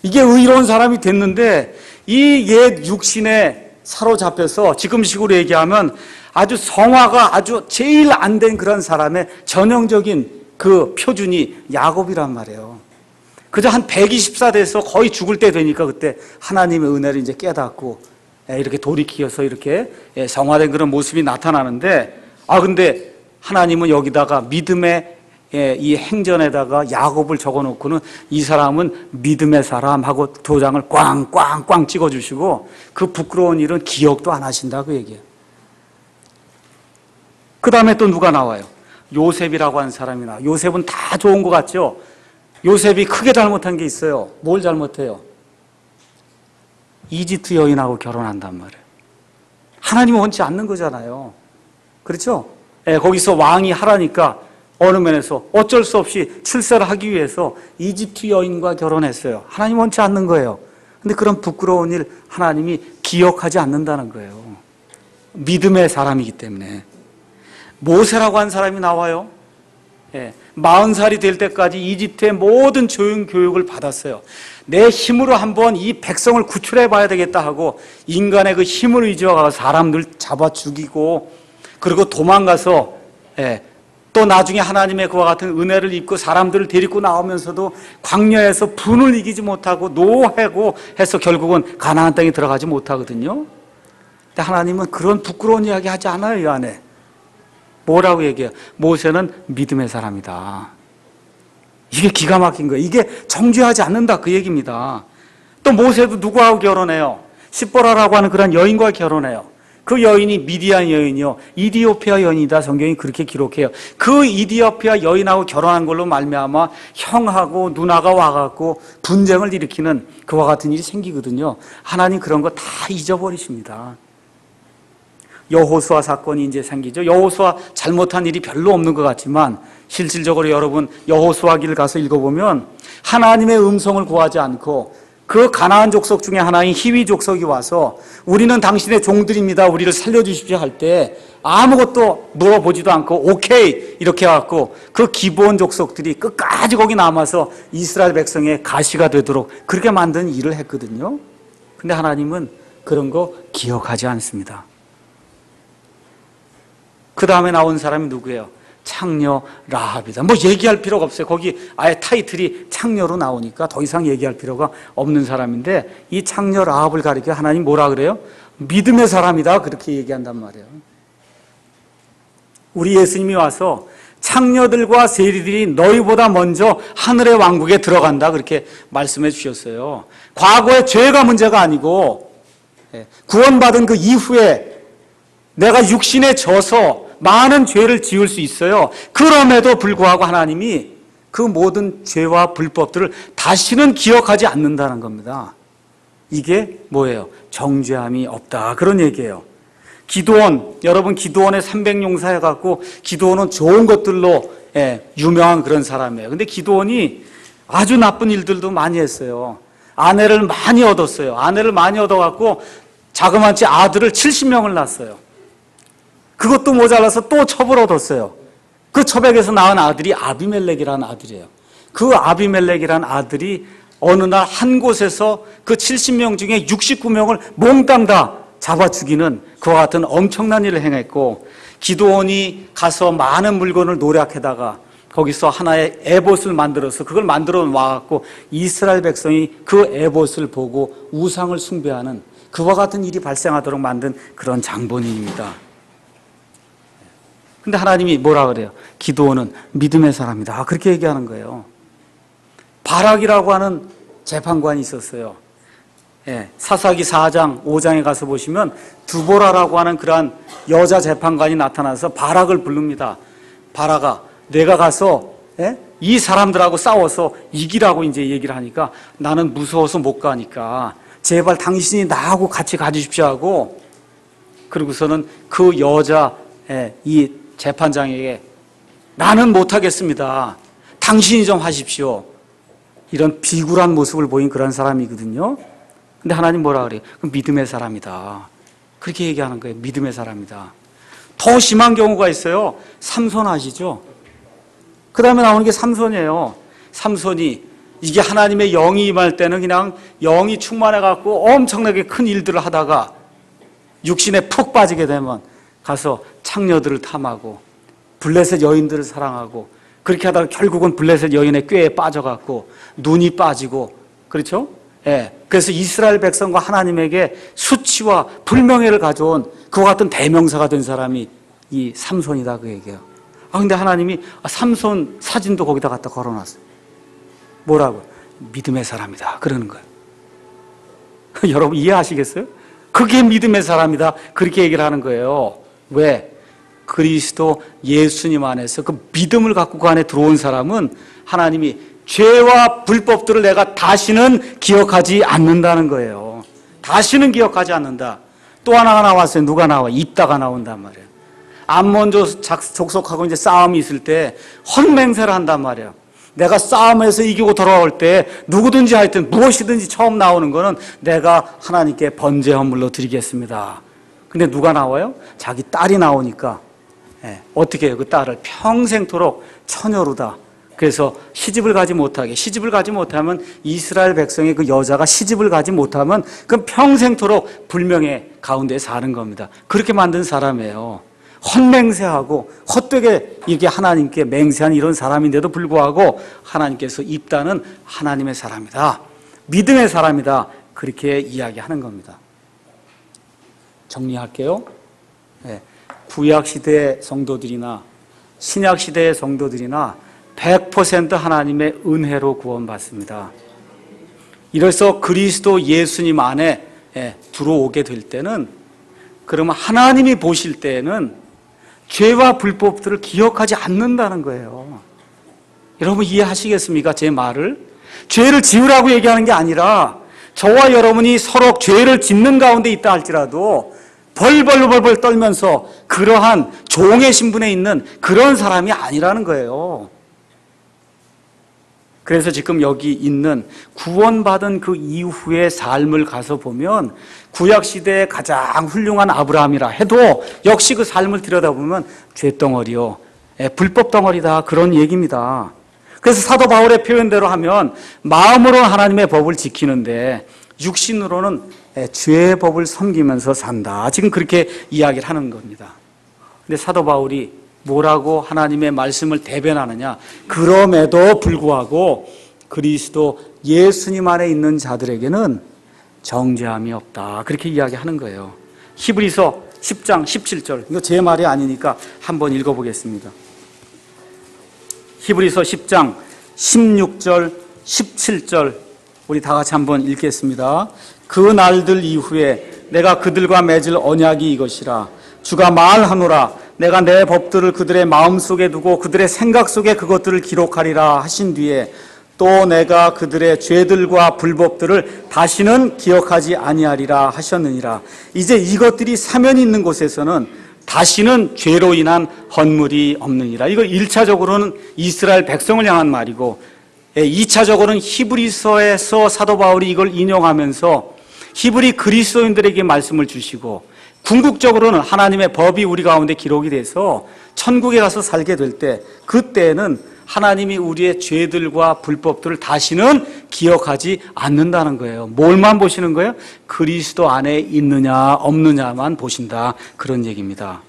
S1: 이게 의로운 사람이 됐는데 이 옛 육신에 사로잡혀서 지금식으로 얘기하면 아주 성화가 아주 제일 안 된 그런 사람의 전형적인 그 표준이 야곱이란 말이에요. 그저 한 124 돼서 거의 죽을 때 되니까 그때 하나님의 은혜를 이제 깨닫고 이렇게 돌이켜서 이렇게 성화된 그런 모습이 나타나는데, 근데 하나님은 여기다가 믿음의 이 행전에다가 야곱을 적어놓고는 이 사람은 믿음의 사람하고 도장을 꽝꽝꽝 찍어주시고 그 부끄러운 일은 기억도 안 하신다 그 얘기예요. 그 다음에 또 누가 나와요? 요셉이라고 하는 사람이 나와요. 요셉은 다 좋은 것 같죠? 요셉이 크게 잘못한 게 있어요. 뭘 잘못해요? 이집트 여인하고 결혼한단 말이에요. 하나님은 원치 않는 거잖아요. 그렇죠? 거기서 왕이 하라니까 어느 면에서 어쩔 수 없이 출세를 하기 위해서 이집트 여인과 결혼했어요. 하나님 원치 않는 거예요. 근데 그런 부끄러운 일 하나님이 기억하지 않는다는 거예요. 믿음의 사람이기 때문에. 모세라고 하는 사람이 나와요. 40살이 될 때까지 이집트의 모든 교육을 받았어요. 내 힘으로 한번 이 백성을 구출해 봐야 되겠다 하고 인간의 그 힘을 의지하고 사람들 잡아 죽이고, 그리고 도망가서 또 나중에 하나님의 그와 같은 은혜를 입고 사람들을 데리고 나오면서도 광야에서 분을 이기지 못하고 노하고 해서 결국은 가나안 땅에 들어가지 못하거든요. 근데 하나님은 그런 부끄러운 이야기 하지 않아요. 이 안에 뭐라고 얘기해요? 모세는 믿음의 사람이다. 이게 기가 막힌 거예요. 이게 정죄하지 않는다 그 얘기입니다. 또 모세도 누구하고 결혼해요? 십보라라고 하는 그런 여인과 결혼해요. 그 여인이 미디안 여인이요, 이디오피아 여인이다. 성경이 그렇게 기록해요. 그 이디오피아 여인하고 결혼한 걸로 말미암아 형하고 누나가 와갖고 분쟁을 일으키는 그와 같은 일이 생기거든요. 하나님 그런 거 다 잊어버리십니다. 여호수아 사건이 이제 생기죠. 여호수아 잘못한 일이 별로 없는 것 같지만 실질적으로 여러분 여호수아기를 가서 읽어보면 하나님의 음성을 구하지 않고 그 가나안 족속 중에 하나인 히위 족속이 와서 우리는 당신의 종들입니다. 우리를 살려주십시오 할 때 아무것도 물어보지도 않고 오케이 이렇게 해갖고 그 기브온 족속들이 끝까지 거기 남아서 이스라엘 백성의 가시가 되도록 그렇게 만든 일을 했거든요. 근데 하나님은 그런 거 기억하지 않습니다. 그 다음에 나온 사람이 누구예요? 창녀 라합이다. 뭐 얘기할 필요가 없어요. 거기 아예 타이틀이 창녀로 나오니까 더 이상 얘기할 필요가 없는 사람인데, 이 창녀 라합을 가리켜 하나님 뭐라 그래요? 믿음의 사람이다 그렇게 얘기한단 말이에요. 우리 예수님이 와서 창녀들과 세리들이 너희보다 먼저 하늘의 왕국에 들어간다 그렇게 말씀해 주셨어요. 과거의 죄가 문제가 아니고 구원받은 그 이후에 내가 육신에 져서 많은 죄를 지을 수 있어요. 그럼에도 불구하고 하나님이 그 모든 죄와 불법들을 다시는 기억하지 않는다는 겁니다. 이게 뭐예요? 정죄함이 없다 그런 얘기예요. 기드온, 여러분 기드온의 300용사 해갖고 기드온은 좋은 것들로 유명한 그런 사람이에요. 근데 기드온이 아주 나쁜 일들도 많이 했어요. 아내를 많이 얻었어요. 아내를 많이 얻어갖고 자그마치 아들을 70명을 낳았어요. 그것도 모자라서 또 첩을 얻었어요. 그 첩에게서 낳은 아들이 아비멜렉이라는 아들이에요. 그 아비멜렉이라는 아들이 어느 날 한 곳에서 그 70명 중에 69명을 몽땅 다 잡아 죽이는 그와 같은 엄청난 일을 행했고, 기드온이 가서 많은 물건을 노력해다가 거기서 하나의 에봇을 만들어서 그걸 만들어 와갖고 이스라엘 백성이 그 에봇을 보고 우상을 숭배하는 그와 같은 일이 발생하도록 만든 그런 장본인입니다. 근데 하나님이 뭐라 그래요? 기드온은 믿음의 사람이다 그렇게 얘기하는 거예요. 바락이라고 하는 재판관이 있었어요. 사사기 4장 5장에 가서 보시면 두보라라고 하는 그러한 여자 재판관이 나타나서 바락을 부릅니다. 바락아, 내가 가서 이 사람들하고 싸워서 이기라고 이제 얘기를 하니까 나는 무서워서 못 가니까 제발 당신이 나하고 같이 가주십시오 하고, 그리고서는 그 여자 이 재판장에게 나는 못하겠습니다. 당신이 좀 하십시오. 이런 비굴한 모습을 보인 그런 사람이거든요. 근데 하나님 뭐라 그래요? 믿음의 사람이다 그렇게 얘기하는 거예요. 믿음의 사람이다. 더 심한 경우가 있어요. 삼손 아시죠? 그 다음에 나오는 게 삼손이에요. 삼손이 이게 하나님의 영이 임할 때는 그냥 영이 충만해갖고 엄청나게 큰 일들을 하다가 육신에 푹 빠지게 되면 가서 창녀들을 탐하고 블레셋 여인들을 사랑하고, 그렇게 하다가 결국은 블레셋 여인의 꾀에 빠져갖고 눈이 빠지고, 그렇죠? 그래서 이스라엘 백성과 하나님에게 수치와 불명예를 가져온 그와 같은 대명사가 된 사람이 이 삼손이다 그 얘기예요. 근데 하나님이 삼손 사진도 거기다 갖다 걸어놨어요. 뭐라고? 믿음의 사람이다 그러는 거예요. 여러분 이해하시겠어요? 그게 믿음의 사람이다 그렇게 얘기를 하는 거예요. 왜? 그리스도 예수님 안에서 그 믿음을 갖고 그 안에 들어온 사람은 하나님이 죄와 불법들을 내가 다시는 기억하지 않는다는 거예요. 다시는 기억하지 않는다. 또 하나가 나왔어요. 누가 나와? 입다가 나온단 말이에요. 암몬 족속하고 이제 싸움이 있을 때 헛맹세를 한단 말이에요. 내가 싸움에서 이기고 돌아올 때 누구든지 하여튼 무엇이든지 처음 나오는 거는 내가 하나님께 번제 헌물로 드리겠습니다. 근데 누가 나와요? 자기 딸이 나오니까 어떻게 해요? 그 딸을 평생토록 처녀로다. 그래서 시집을 가지 못하면 이스라엘 백성의 그 여자가 시집을 가지 못하면 그럼 평생토록 불명예 가운데 사는 겁니다. 그렇게 만든 사람이에요. 헛맹세하고 헛되게 이게 하나님께 맹세한 이런 사람인데도 불구하고 하나님께서 입다는 하나님의 사람이다. 믿음의 사람이다. 그렇게 이야기하는 겁니다. 정리할게요. 구약시대 성도들이나 신약시대의 성도들이나 100% 하나님의 은혜로 구원받습니다. 이래서 그리스도 예수님 안에 들어오게 될 때는 그러면 하나님이 보실 때에는 죄와 불법들을 기억하지 않는다는 거예요. 여러분 이해하시겠습니까? 제 말을? 죄를 지으라고 얘기하는 게 아니라 저와 여러분이 서로 죄를 짓는 가운데 있다 할지라도 벌벌 떨면서 그러한 종의 신분에 있는 그런 사람이 아니라는 거예요. 그래서 지금 여기 있는 구원받은 그 이후의 삶을 가서 보면 구약시대의 가장 훌륭한 아브라함이라 해도 역시 그 삶을 들여다보면 죄덩어리요, 불법 덩어리다 그런 얘기입니다. 그래서 사도 바울의 표현대로 하면 마음으로는 하나님의 법을 지키는데 육신으로는 죄의 법을 섬기면서 산다. 지금 그렇게 이야기를 하는 겁니다. 근데 사도 바울이 뭐라고 하나님의 말씀을 대변하느냐? 그럼에도 불구하고 그리스도 예수님 안에 있는 자들에게는 정죄함이 없다. 그렇게 이야기하는 거예요. 히브리서 10장 17절. 이거 제 말이 아니니까 한번 읽어보겠습니다. 히브리서 10장 16절 17절 우리 다 같이 한번 읽겠습니다. 그 날들 이후에 내가 그들과 맺을 언약이 이것이라. 주가 말하노라. 내가 내 법들을 그들의 마음속에 두고 그들의 생각 속에 그것들을 기록하리라 하신 뒤에 또 내가 그들의 죄들과 불법들을 다시는 기억하지 아니하리라 하셨느니라. 이제 이것들이 사면이 있는 곳에서는 다시는 죄로 인한 헌물이 없느니라. 이거 1차적으로는 이스라엘 백성을 향한 말이고 2차적으로는 히브리서에서 사도 바울이 이걸 인용하면서 히브리 그리스도인들에게 말씀을 주시고 궁극적으로는 하나님의 법이 우리 가운데 기록이 돼서 천국에 가서 살게 될 때 그때는 하나님이 우리의 죄들과 불법들을 다시는 기억하지 않는다는 거예요. 뭘만 보시는 거예요? 그리스도 안에 있느냐 없느냐만 보신다. 그런 얘기입니다.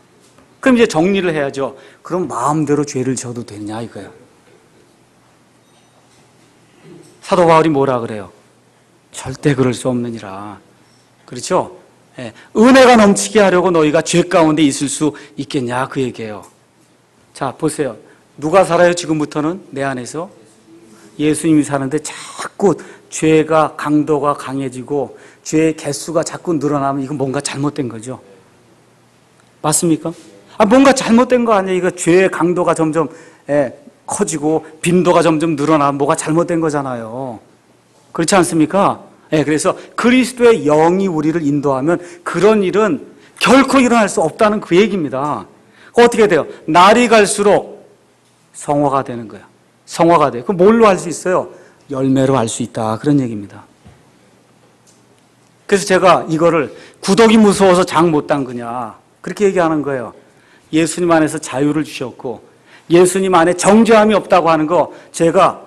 S1: 그럼 이제 정리를 해야죠. 그럼 마음대로 죄를 져도 되냐 이거예요. 사도 바울이 뭐라 그래요? 절대 그럴 수 없느니라. 그렇죠? 은혜가 넘치게 하려고 너희가 죄 가운데 있을 수 있겠냐 그 얘기예요. 자 보세요. 누가 살아요 지금부터는 내 안에서? 예수님이 사는데 자꾸 죄가 강도가 강해지고 죄의 개수가 자꾸 늘어나면 이건 뭔가 잘못된 거죠. 맞습니까? 뭔가 잘못된 거 아니에요. 이거 죄의 강도가 점점 커지고 빈도가 점점 늘어나면 뭐가 잘못된 거잖아요. 그렇지 않습니까? 그래서 그리스도의 영이 우리를 인도하면 그런 일은 결코 일어날 수 없다는 그 얘기입니다. 어떻게 돼요? 날이 갈수록 성화가 되는 거예요. 성화가 돼요. 그럼 뭘로 할 수 있어요? 열매로 할 수 있다. 그런 얘기입니다. 그래서 제가 이거를 구독이 무서워서 장 못 담그냐 그렇게 얘기하는 거예요. 예수님 안에서 자유를 주셨고 예수님 안에 정죄함이 없다고 하는 거 제가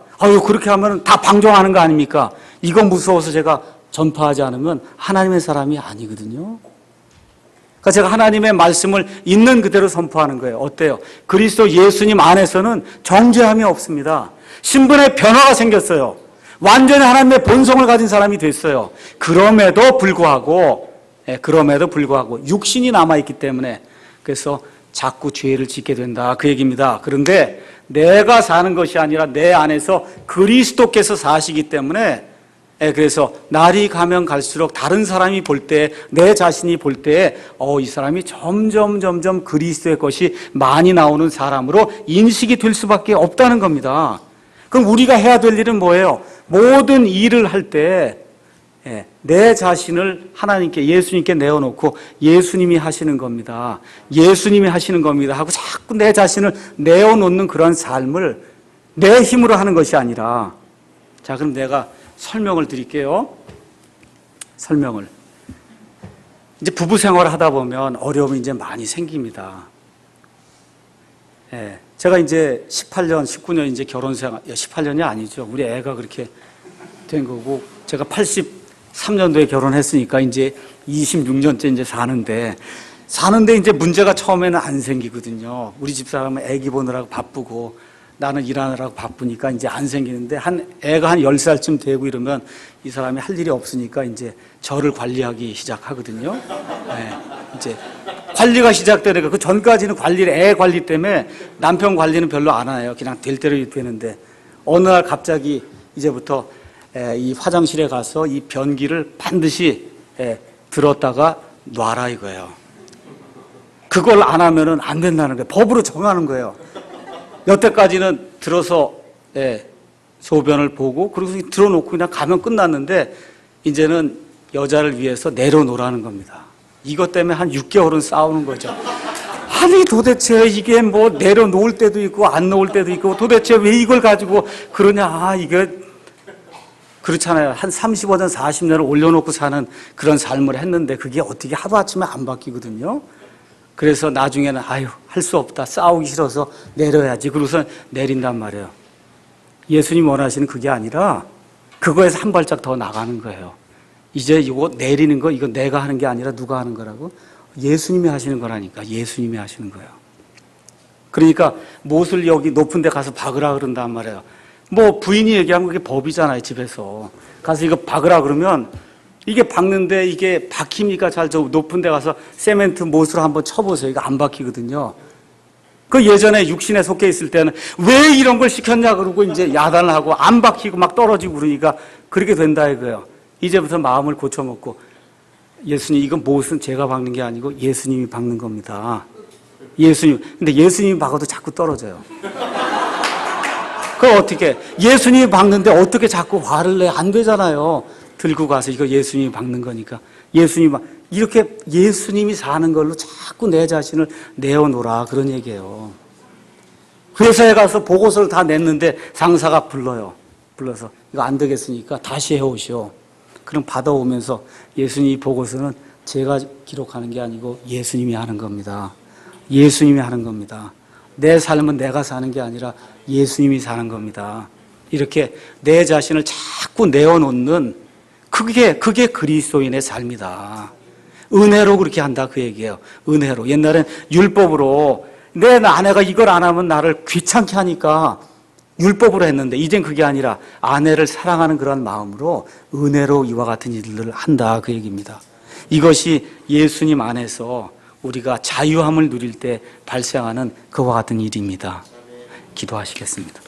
S1: 그렇게 하면 다 방종하는 거 아닙니까? 이거 무서워서 제가 전파하지 않으면 하나님의 사람이 아니거든요. 그러니까 제가 하나님의 말씀을 있는 그대로 선포하는 거예요. 어때요? 그리스도 예수님 안에서는 정죄함이 없습니다. 신분의 변화가 생겼어요. 완전히 하나님의 본성을 가진 사람이 됐어요. 그럼에도 불구하고 육신이 남아있기 때문에 그래서 자꾸 죄를 짓게 된다 그 얘기입니다. 그런데 내가 사는 것이 아니라 내 안에서 그리스도께서 사시기 때문에 그래서 날이 가면 갈수록 다른 사람이 볼 때, 내 자신이 볼 때, 이 사람이 점점 그리스도의 것이 많이 나오는 사람으로 인식이 될 수밖에 없다는 겁니다. 그럼 우리가 해야 될 일은 뭐예요? 모든 일을 할 때 내 자신을 하나님께, 예수님께 내어놓고 예수님이 하시는 겁니다. 예수님이 하시는 겁니다 하고 자꾸 내 자신을 내어놓는 그런 삶을 내 힘으로 하는 것이 아니라, 자, 그럼 내가 설명을 드릴게요. 설명을. 이제 부부 생활을 하다 보면 어려움이 이제 많이 생깁니다. 제가 이제 18년, 19년 이제 결혼 생활, 18년이 아니죠. 우리 애가 그렇게 된 거고, 제가 83년도에 결혼했으니까 이제 26년째 이제 사는데 이제 문제가 처음에는 안 생기거든요. 우리 집사람은 애기 보느라고 바쁘고 나는 일하느라고 바쁘니까 이제 안 생기는데 애가 한 10살쯤 되고 이러면 이 사람이 할 일이 없으니까 이제 저를 관리하기 시작하거든요. 이제 관리가 시작되니까 그 전까지는 애 관리 때문에 남편 관리는 별로 안 해요. 그냥 될 대로 되는데 어느 날 갑자기 이제부터 이 화장실에 가서 이 변기를 반드시 들었다가 놔라 이거예요. 그걸 안 하면은 안 된다는 거예요. 법으로 정하는 거예요. 여태까지는 들어서 소변을 보고 그리고 들어놓고 그냥 가면 끝났는데 이제는 여자를 위해서 내려놓으라는 겁니다. 이것 때문에 한 6개월은 싸우는 거죠. 아니 도대체 이게 뭐 내려놓을 때도 있고 안 놓을 때도 있고 도대체 왜 이걸 가지고 그러냐. 이게 그렇잖아요. 한 35년 40년을 올려놓고 사는 그런 삶을 했는데 그게 어떻게 하루아침에 안 바뀌거든요. 그래서 나중에는 할 수 없다. 싸우기 싫어서 내려야지. 그러고서 내린단 말이에요. 예수님 원하시는 그게 아니라 그거에서 한 발짝 더 나가는 거예요. 이제 이거 내리는 거 이거 내가 하는 게 아니라 누가 하는 거라고? 예수님이 하시는 거라니까. 예수님이 하시는 거예요. 그러니까 못을 여기 높은 데 가서 박으라 그런단 말이에요. 뭐 부인이 얘기하면 그게 법이잖아요. 집에서 가서 이거 박으라 그러면 이게 박는데 이게 박힙니까? 잘 저 높은 데 가서 세멘트 못으로 한번 쳐보세요. 이거 안 박히거든요. 그 예전에 육신에 속해 있을 때는 왜 이런 걸 시켰냐 그러고 이제 야단을 하고 안 박히고 막 떨어지고 그러니까 그렇게 된다 이거예요. 이제부터 마음을 고쳐먹고 예수님 이건 못은 제가 박는 게 아니고 예수님이 박는 겁니다. 예수님. 근데 예수님이 박아도 자꾸 떨어져요. 그걸 어떻게 예수님이 박는데 어떻게 자꾸 화를 내? 안 되잖아요. 들고 가서 이거 예수님이 박는 거니까 예수님이 이렇게 예수님이 사는 걸로 자꾸 내 자신을 내어놓으라 그런 얘기예요. 회사에 가서 보고서를 다 냈는데 상사가 불러서 이거 안 되겠으니까 다시 해오시오. 그럼 받아오면서 예수님 이 보고서는 제가 기록하는 게 아니고 예수님이 하는 겁니다. 예수님이 하는 겁니다. 내 삶은 내가 사는 게 아니라 예수님이 사는 겁니다. 이렇게 내 자신을 자꾸 내어놓는 그게 그리스도인의 삶이다. 은혜로 그렇게 한다 그 얘기예요. 은혜로. 옛날엔 율법으로 내 아내가 이걸 안 하면 나를 귀찮게 하니까 율법으로 했는데 이젠 그게 아니라 아내를 사랑하는 그런 마음으로 은혜로 이와 같은 일들을 한다 그 얘기입니다. 이것이 예수님 안에서 우리가 자유함을 누릴 때 발생하는 그와 같은 일입니다. 기도하시겠습니다.